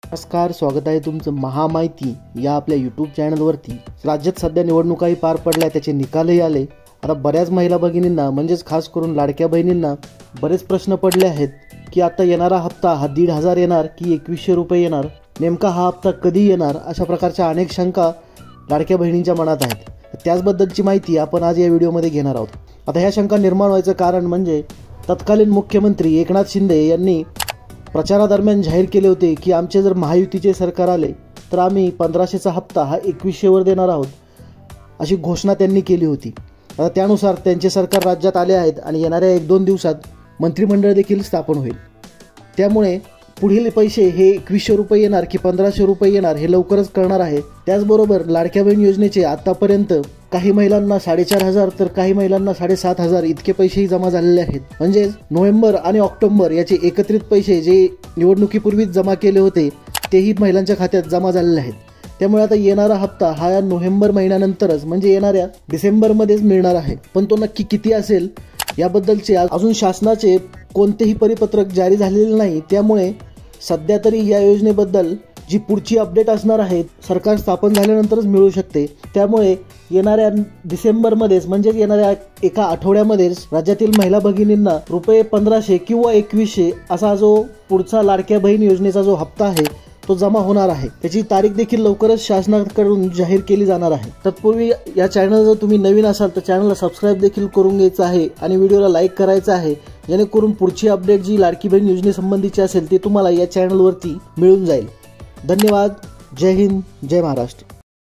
नमस्कार, स्वागत आहे तुमचं महामाहिती या आपल्या यूट्यूब चॅनलवरती। राज्यात सध्या निवडणुकाही पार पडल्या, त्याचे निकालही आले। आता बऱ्याच महिला भगिनींना म्हणजेच खास करून लाडक्या बहिणींना बरेच प्रश्न पडले आहेत की आता येणारा हप्ता हा 1,500 येणार की 2100 रुपये येणार, नेमका हा हप्ता कधी येणार, अशा प्रकारच्या अनेक शंका लाडक्या बहिणींच्या मनात आहेत। त्याचबद्दलची माहिती आपण आज या व्हिडिओमध्ये घेणार आहोत। आता ह्या शंका निर्माण व्हायचं कारण म्हणजे तत्कालीन मुख्यमंत्री एकनाथ शिंदे यांनी प्रचारादरम्यान जाहीर केले होते की आमचे जर महायुतीचे सरकार आले तर आम्ही 1500चा हप्ता हा 2100वर देणार आहोत, अशी घोषणा त्यांनी केली होती। आता त्यानुसार त्यांचे सरकार राज्यात आले आहेत आणि येणाऱ्या 1-2 दिवसात मंत्रिमंडळ देखील स्थापन होईल। त्यामुळे पुढील पैसे हे 2100 रुपये येणार की 1500 रुपये येणार हे लवकरच कळणार आहे। त्याचबरोबर लाडक्या बहीण योजनेचे आतापर्यंत काही महिलांना 4500 तर काही महिलांना 7500 इतके पैसेही जमा झालेले आहेत। म्हणजे नोव्हेंबर आणि ऑक्टोबर याचे एकत्रित पैसे जे निवडणुकीपूर्वीच जमा केले होते तेही महिलांच्या खात्यात जमा झालेले आहेत। त्यामुळे आता येणारा हप्ता हा नोव्हेंबर महिन्यानंतरच म्हणजे येणाऱ्या डिसेंबरमध्येच मिळणार आहे। पण तो नक्की किती असेल याबद्दलचे अजून शासनाचे कोणतेही परिपत्रक जारी झालेले नाही। त्यामुळे सध्या तरी या योजनेबद्दल जी पुढची अपडेट असणार आहे सरकार स्थापन झाल्यानंतरच मिळू शकते। त्यामुळे येणाऱ्या डिसेंबरमध्येच म्हणजे येणाऱ्या एका आठवड्यामध्येच राज्यातील महिला भगिनींना रुपये 1500 किंवा 2100 असा जो पुढचा लाडक्या बहीण योजनेचा जो हप्ता आहे तो जमा होणार आहे। त्याची तारीख देखील लवकरच शासनाकडून जाहीर केली जाणार आहे। तत्पूर्वी या चॅनल जर तुम्ही नवीन असाल तर चॅनलला सबस्क्राईब देखील करून घ्यायचं आहे आणि व्हिडिओला लाईक करायचं आहे, जेणेकरून पुढची अपडेट जी लाडकी बहीण योजनेसंबंधीची असेल ती तुम्हाला या चॅनलवरती मिळून जाईल। धन्यवाद। जय हिंद, जय महाराष्ट्र।